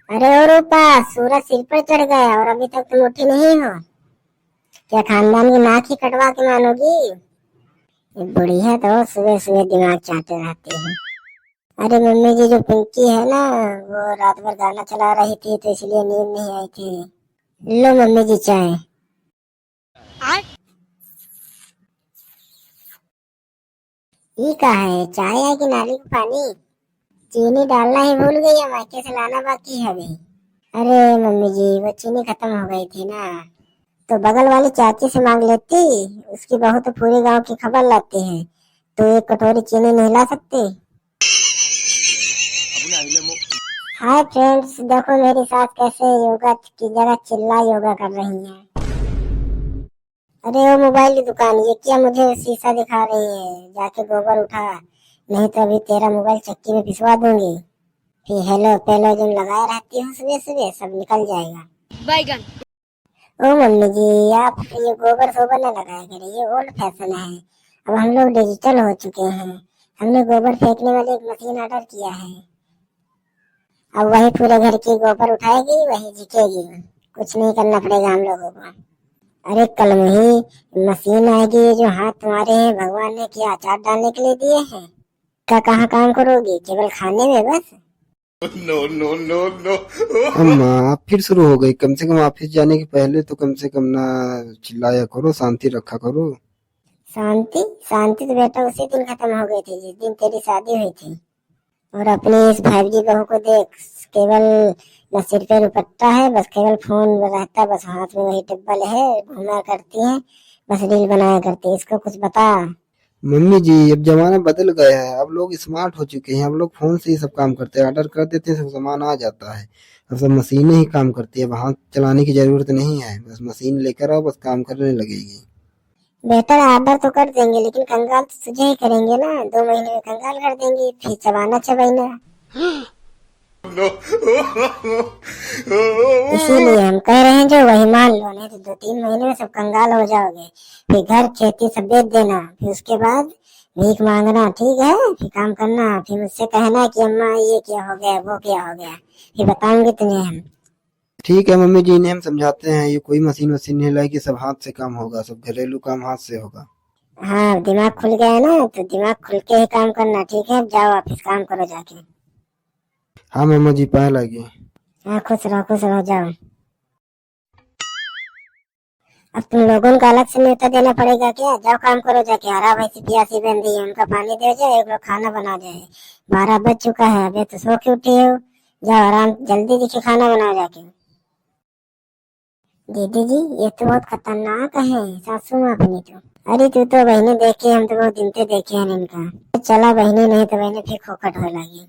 अरे ओ रूपा, सूरज सिर पर चढ़ गया और अभी तक तुम उठी नहीं हो। क्या खानदान की नाक ही कटवा के मानोगी? ये बुढ़िया तो सुबह सुबह दिमाग चाहते रहती है। अरे मम्मी जी, जो पिंकी है ना, वो रात भर गाना चला रही थी तो इसलिए नींद नहीं आई थी। लो मम्मी जी चाय। ये का है, चाय है कि नाली का पानी? चीनी डालना ही भूल गई है, मायके से लाना बाकी है अभी। अरे मम्मी जी, वो चीनी खत्म हो गई थी ना, तो बगल वाली चाची से मांग लेती। उसकी बहू तो पूरे गांव की खबर लाती है, तो एक कटोरी चीनी नहीं ला सकती? हाय फ्रेंड्स, देखो मेरी सास कैसे योगा की जगह चिल्ला योगा कर रही है। अरे वो मोबाइल की दुकान, ये क्या मुझे शीशा दिखा रही है? जाके गोबर उठा, नहीं तो अभी तेरा मोबाइल चक्की में पिसवा दूंगी। फिर हेलो पेलो जो लगाए रहती हूँ सुबह सुबह, सब निकल जाएगा। बैगन। ओ मम्मी जी, आप ये गोबर सोबर न लगाया करिए, ये ओल्ड फैशन है। अब हम लोग डिजिटल हो चुके हैं। हमने गोबर फेंकने वाली एक मशीन ऑर्डर किया है। अब वही पूरे घर की गोबर उठाएगी, वही झिकेगी। कुछ नहीं करना पड़ेगा हम लोगों को। अरे कल वही मशीन आएगी जो हाथ तुम्हारे हैं भगवान ने क्या अचार डालने के लिए दिए हैं। का कहाँ काम करोगी, केवल खाने में बस? No no no no. अम्मा, आप फिर शुरू हो गई। कम से कम ऑफिस जाने के पहले तो कम से कम ना चिल्लाया करो, शांति रखा करो। शांति शांति तो बेटा उसी दिन खत्म हो गई थी जिस दिन तेरी शादी हुई थी। और अपनी इस 5G बहू को देख, केवल न सिर पे दुपट्टा है, बस केवल फोन रहता, बस हाथ में वही टिब्बल है, घूमा करती है, बस रील बनाया करती है। इसको कुछ बता। मम्मी जी, अब जमाना बदल गया है। अब लोग स्मार्ट हो चुके हैं। अब लोग फोन से ही सब काम करते हैं, ऑर्डर कर देते हैं, सब सामान आ जाता है। अब सब मशीनें ही काम करती है। अब हाथ चलाने की जरूरत नहीं है, बस मशीन लेकर आओ, बस काम करने लगेगी। बेटा ऑर्डर तो कर देंगे, लेकिन कंगाल तो तुझे ही करेंगे ना। 2 महीने में कंगाल कर देंगे, फिर चबाना चबाइना। इसीलिए हम कह रहे हैं जो वही मान लो, नहीं तो 2-3 महीने में सब कंगाल हो जाओगे। फिर घर खेती सब बेच देना, फिर उसके बाद भीख मांगना, ठीक है? फिर काम करना, फिर मुझसे कहना कि अम्मा ये क्या हो गया, वो क्या हो गया, फिर बताएंगे तुम्हें हम। ठीक है मम्मी जी, इन्हें हम समझाते हैं। ये कोई मशीन वशीन नहीं लाएगी, सब हाथ से काम होगा, सब घरेलू काम हाथ से होगा। हाँ, दिमाग खुल गया है ना, तो दिमाग खुल के ही काम करना, ठीक है? जाओ ऑफिस काम करो जाके। हाँ मम्मा जी, पाए लगी। हाँ, खुश रहो, जाओ। अब तुम लोगों को अलग से न्योता देना पड़ेगा क्या? जाओ काम करो जाके। हरा भैंसी प्यासी बन रही है, उनका पानी दे जाए, एक लोग खाना बना जाए। 12 बज चुका है, अबे तो सो के उठी हो। जाओ आराम, जल्दी देखिए खाना बनाओ जाके। दीदी जी, ये तो बहुत खतरनाक है, सासू माँ बनी तो। अरे तू तो बहने देखे, हम तो बहुत दिन से देखे हैं इनका। चला बहने, नहीं तो बहने फिर खोखट हो लगी।